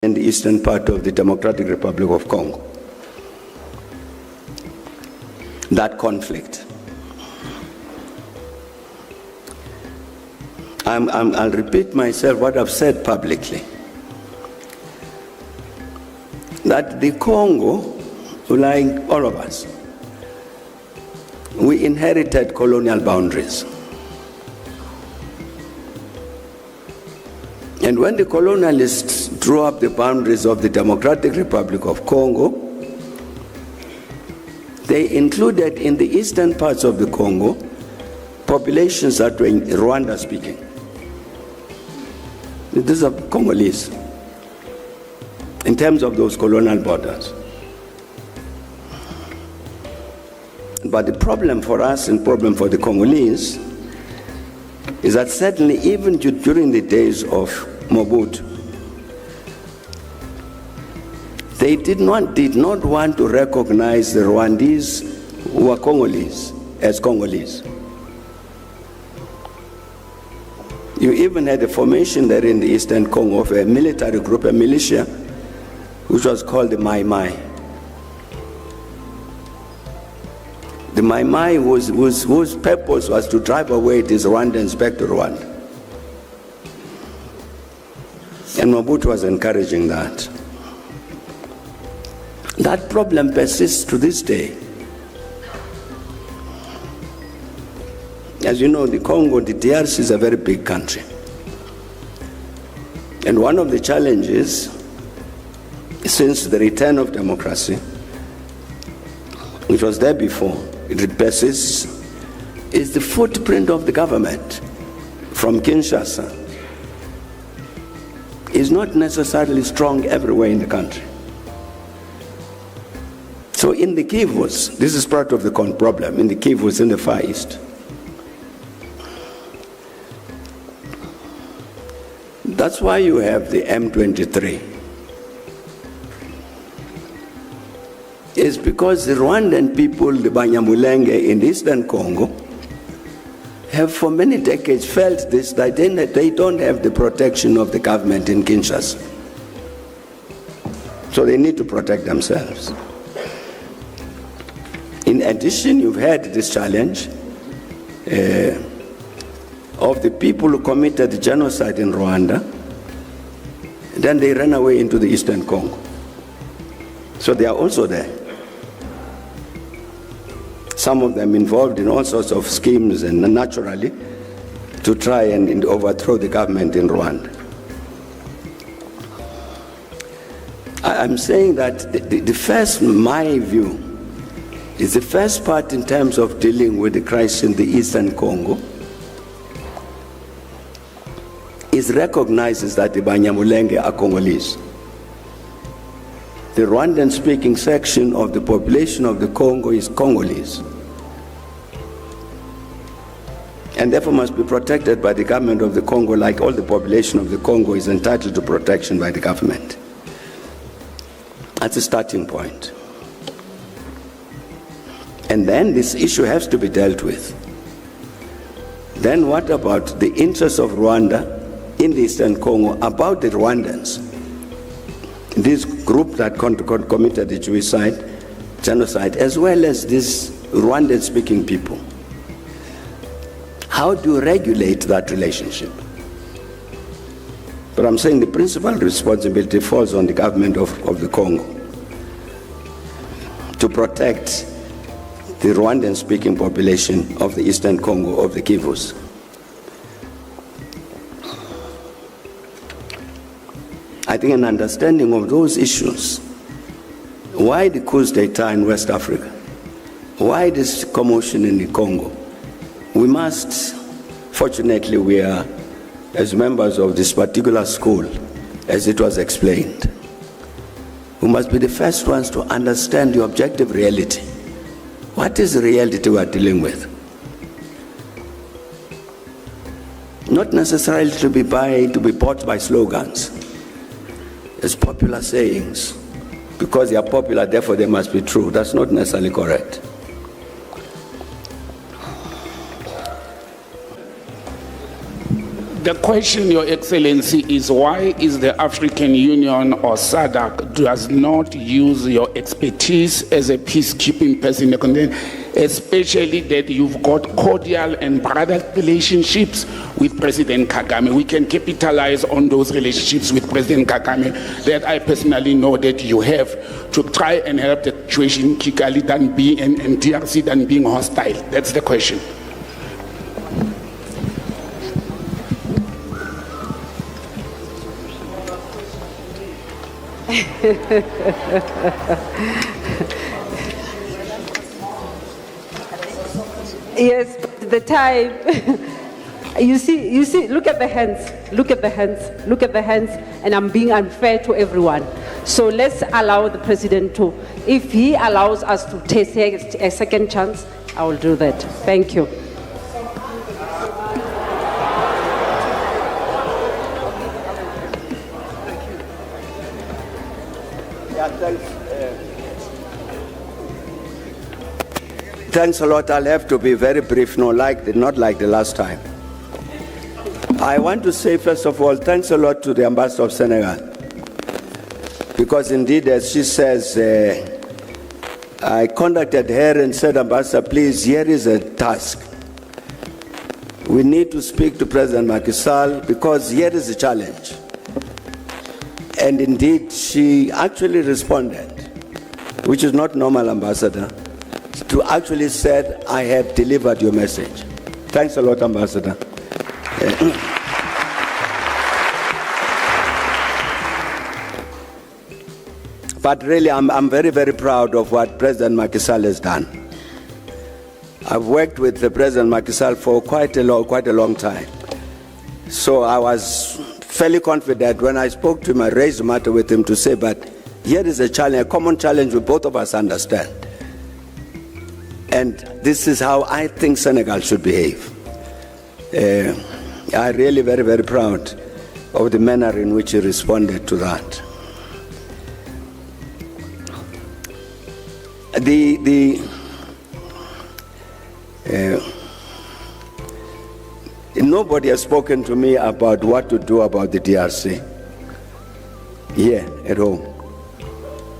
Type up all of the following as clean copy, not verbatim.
in the eastern part of the Democratic Republic of Congo. That conflict. I'll repeat myself what I've said publicly. That the Congo, like all of us, we inherited colonial boundaries. And when the colonialists drew up the boundaries of the Democratic Republic of Congo, they included in the eastern parts of the Congo populations that were Rwanda speaking. These are Congolese in terms of those colonial borders. But the problem for us and problem for the Congolese is that certainly even during the days of Mobutu, they did not want to recognize the Rwandese who were Congolese as Congolese. You even had a formation there in the Eastern Congo of a military group, a militia, which was called the Mai Mai. The Mai Mai whose purpose was to drive away these Rwandans back to Rwanda. And Mobutu was encouraging that. That problem persists to this day. As you know, the Congo, the DRC is a very big country. And one of the challenges since the return of democracy, which was there before, it persists, is the footprint of the government from Kinshasa is not necessarily strong everywhere in the country. So in the Kivus, this is part of the problem, in the Kivus in the Far East. That's why you have the M23. It's because the Rwandan people, the Banyamulenge in Eastern Congo, have for many decades felt this, that they don't have the protection of the government in Kinshasa. So they need to protect themselves. In addition, you've had this challenge of the people who committed genocide in Rwanda, then they ran away into the Eastern Congo. So they are also there. Some of them involved in all sorts of schemes and naturally to try and overthrow the government in Rwanda. I'm saying that the first, my view, is the first part in terms of dealing with the crisis in the Eastern Congo is recognizes that the Banyamulenge are Congolese. The Rwandan-speaking section of the population of the Congo is Congolese, and therefore must be protected by the government of the Congo, like all the population of the Congo is entitled to protection by the government. That's a starting point. And then this issue has to be dealt with. Then what about the interests of Rwanda in the Eastern Congo, about the Rwandans? This group that committed the genocide, as well as these Rwandan-speaking people. How do you regulate that relationship? But I'm saying the principal responsibility falls on the government of the Congo to protect the Rwandan-speaking population of the Eastern Congo, of the Kivus. I think an understanding of those issues, why the coup d'etat in West Africa, why this commotion in the Congo, we must, fortunately we are, as members of this particular school, as it was explained, we must be the first ones to understand the objective reality. What is the reality we are dealing with? Not necessarily to be bought by slogans, as popular sayings. Because they are popular, therefore they must be true. That's not necessarily correct. The question, Your Excellency, is why is the African Union or SADC does not use your expertise as a peacekeeping person in the continent, especially that you've got cordial and brotherly relationships with President Kagame. We can capitalize on those relationships with President Kagame that I personally know that you have to try and help the situation in Kigali than being and DRC than being hostile. That's the question. Yes, the time. You see, look at the hands, and I'm being unfair to everyone. So let's allow the president to, if he allows us to take a second chance, I will do that. Thank you. Thanks a lot. I'll have to be very brief, not like the last time. I want to say, first of all, thanks a lot to the Ambassador of Senegal. Because indeed, as she says, I contacted her and said, Ambassador, please, here is a task. We need to speak to President Macky Sall because here is a challenge. And indeed, she actually responded, which is not normal, Ambassador, to actually said, I have delivered your message. Thanks a lot, Ambassador. But really, I'm very, very proud of what President Macky Sall has done. I've worked with the President Macky Sall for quite a long time. So I was fairly confident when I spoke to him, I raised the matter with him to say, but here is a challenge, a common challenge we both of us understand. And this is how I think Senegal should behave. I'm really very, very proud of the manner in which he responded to that. Nobody has spoken to me about what to do about the DRC here at home.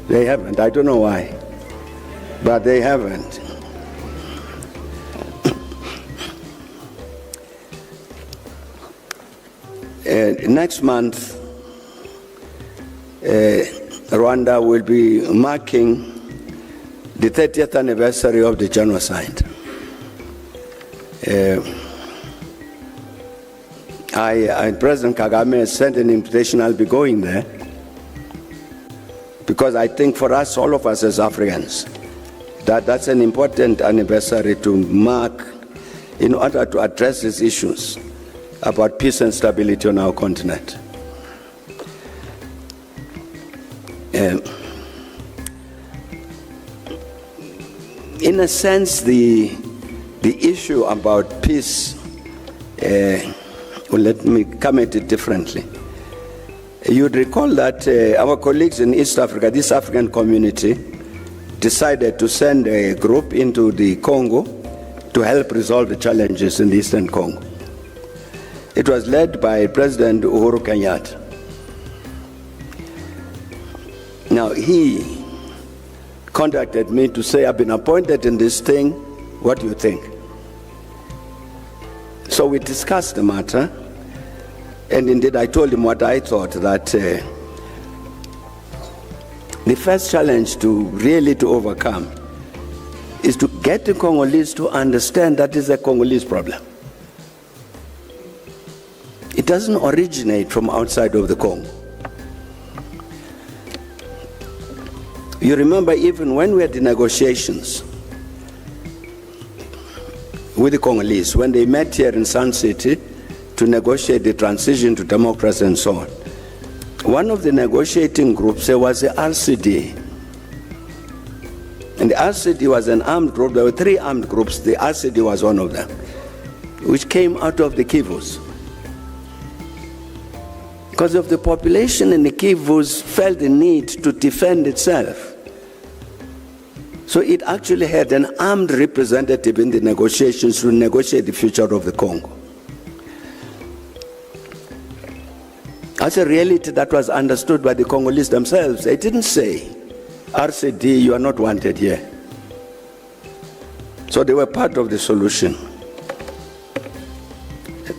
They haven't. I don't know why, but they haven't. Next month, Rwanda will be marking the 30th anniversary of the genocide. President Kagame has sent an invitation. I'll be going there because I think for us, all of us as Africans, that's an important anniversary to mark in order to address these issues about peace and stability on our continent. In a sense, the issue about peace, well, let me come at it differently. You'd recall that our colleagues in East Africa, this African community, decided to send a group into the Congo to help resolve the challenges in the Eastern Congo. It was led by President Uhuru Kenyatta. Now, he contacted me to say, I've been appointed in this thing, what do you think? So we discussed the matter, and indeed I told him what I thought, that the first challenge to overcome is to get the Congolese to understand that is a Congolese problem. It doesn't originate from outside of the Congo. You remember even when we had the negotiations with the Congolese, when they met here in Sun City to negotiate the transition to democracy and so on, one of the negotiating groups, there was the RCD. And the RCD was an armed group. There were 3 armed groups. The RCD was one of them, which came out of the Kivus. Because of the population in the Kivus felt the need to defend itself. So it actually had an armed representative in the negotiations to negotiate the future of the Congo. That's a reality that was understood by the Congolese themselves. They didn't say, RCD, you are not wanted here. So they were part of the solution.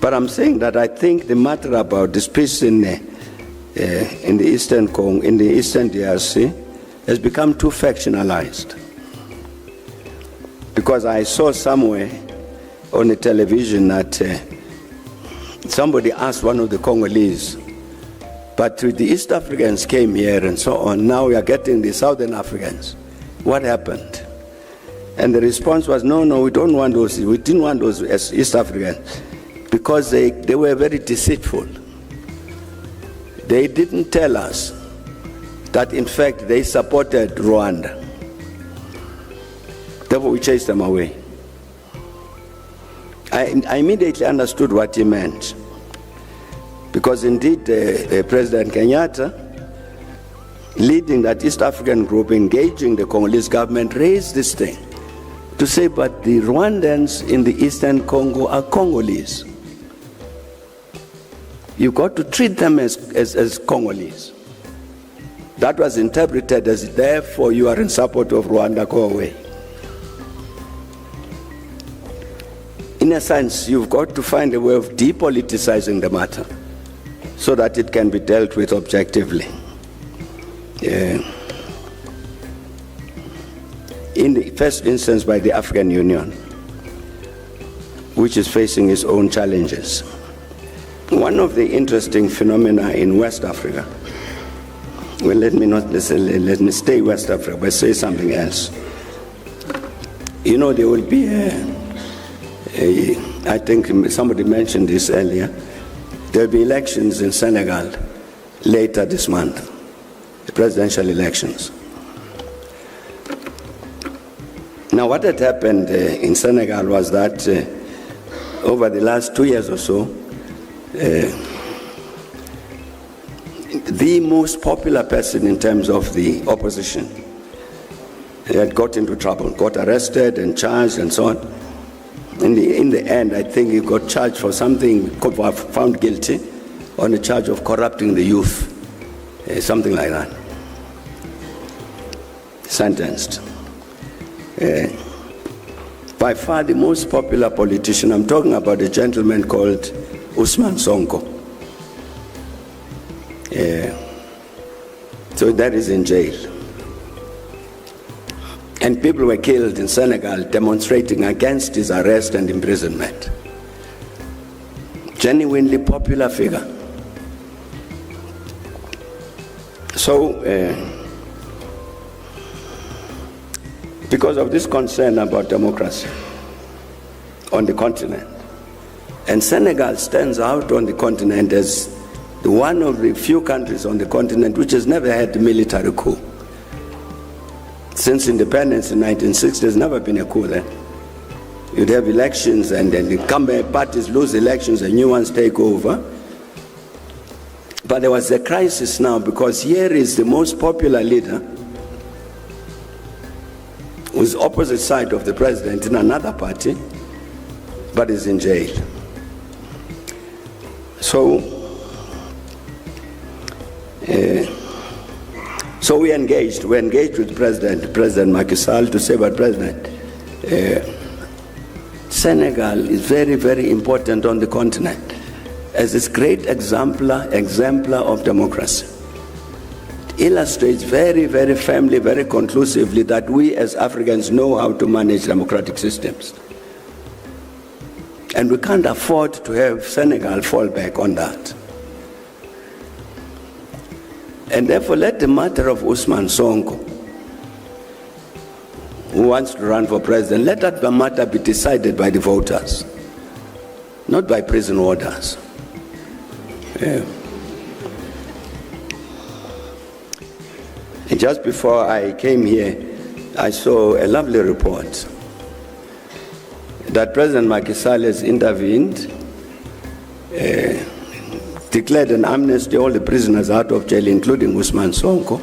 But I'm saying that I think the matter about this peace in the Eastern Congo, in the Eastern DRC, has become too factionalized. Because I saw somewhere on the television that somebody asked one of the Congolese, but the East Africans came here and so on, now we are getting the Southern Africans. What happened? And the response was, no, we don't want those, we didn't want those as East Africans, because they were very deceitful. They didn't tell us that in fact they supported Rwanda. Therefore we chased them away. I immediately understood what he meant, because indeed President Kenyatta, leading that East African group, engaging the Congolese government, raised this thing to say, but the Rwandans in the Eastern Congo are Congolese. You've got to treat them as Congolese. That was interpreted as, therefore you are in support of Rwanda, go away. In a sense, you've got to find a way of depoliticizing the matter so that it can be dealt with objectively. In the first instance by the African Union, which is facing its own challenges. One of the interesting phenomena in West Africa, well, let me stay West Africa, but say something else. You know, there will be I think somebody mentioned this earlier, there will be elections in Senegal later this month, the presidential elections. Now, what had happened in Senegal was that over the last 2 years or so, the most popular person in terms of the opposition had got into trouble, got arrested and charged and so on. In the end, I think he got charged for something, found guilty on a charge of corrupting the youth, something like that. Sentenced. By far the most popular politician, I'm talking about a gentleman called Ousmane Sonko. So that is in jail. And people were killed in Senegal demonstrating against his arrest and imprisonment. Genuinely popular figure. So, because of this concern about democracy on the continent, and Senegal stands out on the continent as one of the few countries on the continent which has never had a military coup. Since independence in 1960, there's never been a coup there. You'd have elections and then the incumbent parties lose elections and new ones take over. But there was a crisis now because here is the most popular leader who's opposite side of the president in another party, but is in jail. So we engaged with President Macky Sall to say, but President, Senegal is very, very important on the continent as this great exemplar of democracy. It illustrates very, very firmly, very conclusively that we as Africans know how to manage democratic systems. And we can't afford to have Senegal fall back on that. And therefore, let the matter of Ousmane Sonko, who wants to run for president, let that matter be decided by the voters, not by prison orders. Yeah. And just before I came here, I saw a lovely report that President Macky Sall has intervened, declared an amnesty, all the prisoners out of jail, including Ousmane Sonko.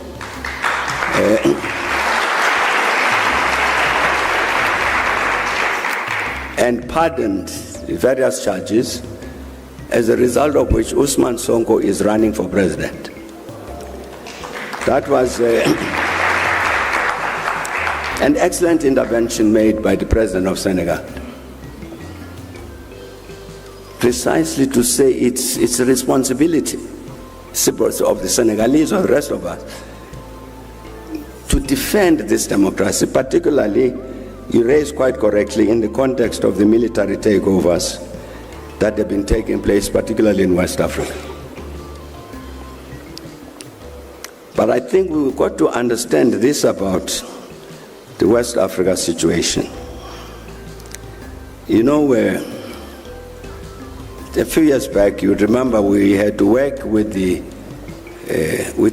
And pardoned various charges as a result of which Usman Sonko is running for president. That was an excellent intervention made by the president of Senegal, precisely to say it's a responsibility of the Senegalese or the rest of us to defend this democracy, particularly, you raised quite correctly, in the context of the military takeovers that have been taking place, particularly in West Africa. But I think we've got to understand this about the West Africa situation. You know, a few years back, you remember we had to work with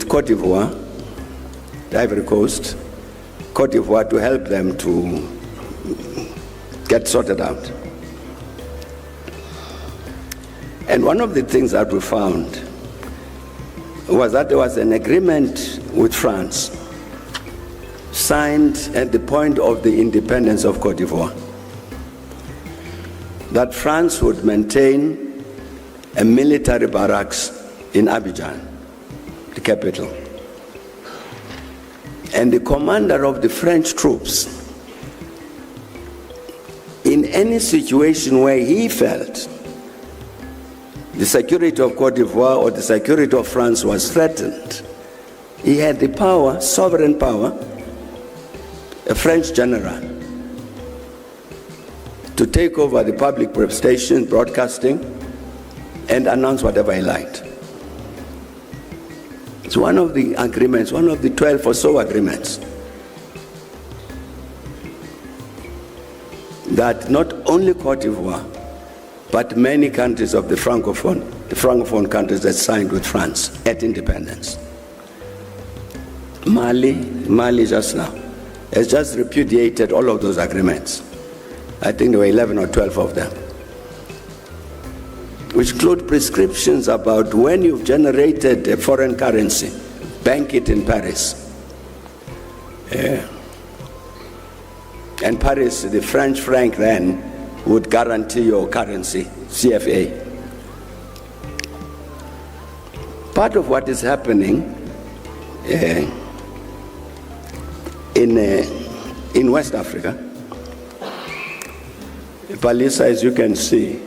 Cote d'Ivoire, the Ivory Coast, Cote d'Ivoire, to help them to get sorted out. And one of the things that we found was that there was an agreement with France signed at the point of the independence of Cote d'Ivoire, that France would maintain a military barracks in Abidjan, the capital. And the commander of the French troops, in any situation where he felt the security of Cote d'Ivoire or the security of France was threatened, he had the power, sovereign power, a French general, to take over the public station broadcasting and announce whatever he liked. It's one of the agreements, one of the 12 or so agreements, that not only Cote d'Ivoire, but many countries of the Francophone countries that signed with France at independence. Mali just now has just repudiated all of those agreements. I think there were 11 or 12 of them, which include prescriptions about when you've generated a foreign currency, bank it in Paris. Yeah. And Paris, the French franc then, would guarantee your currency, CFA. Part of what is happening in West Africa, Palisa, as you can see,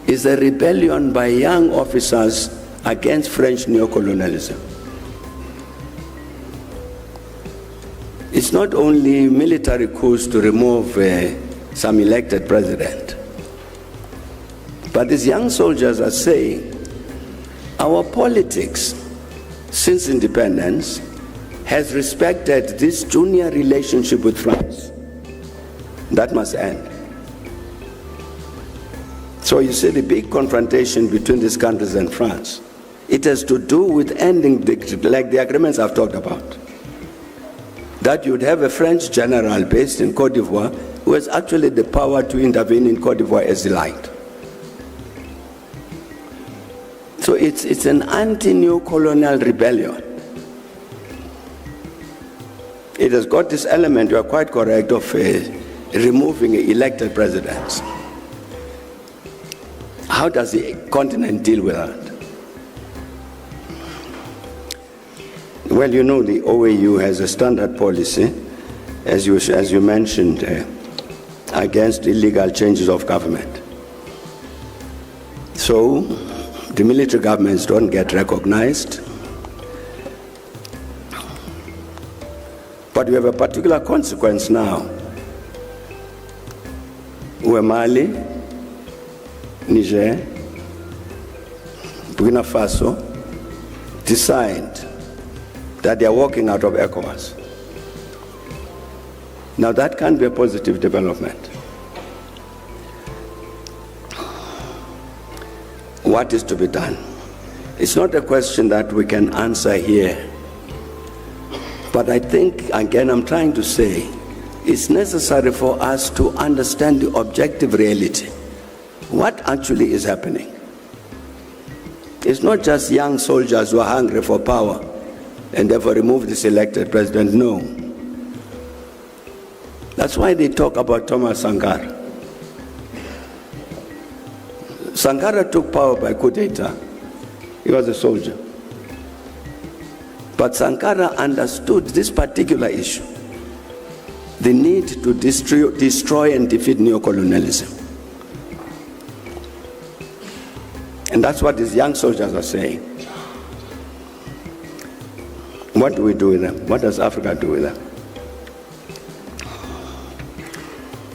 is a rebellion by young officers against French neocolonialism. It's not only military coups to remove some elected president, but these young soldiers are saying our politics since independence has respected this junior relationship with France. That must end. So you see the big confrontation between these countries and France, it has to do with ending, like the agreements I've talked about. That you'd have a French general based in Cote d'Ivoire who has actually the power to intervene in Cote d'Ivoire as he liked. So it's an anti-neo-colonial rebellion. It has got this element, you are quite correct, of removing elected presidents. How does the continent deal with that? Well, you know, the OAU has a standard policy, as you mentioned, against illegal changes of government. So the military governments don't get recognized. But we have a particular consequence now, where Mali, Niger, Burkina Faso decide that they are walking out of ECOWAS. Now that can be a positive development. What is to be done? It's not a question that we can answer here. But I think, again, I'm trying to say, it's necessary for us to understand the objective reality. What actually is happening? It's not just young soldiers who are hungry for power and therefore remove this elected president. No. That's why they talk about Thomas Sankara. Sankara took power by coup d'etat. He was a soldier. But Sankara understood this particular issue, the need to destroy and defeat neocolonialism. And that's what these young soldiers are saying. What do we do with them? What does Africa do with them?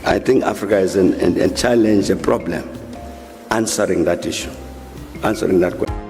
I think Africa is a challenge, a problem, answering that issue, answering that question.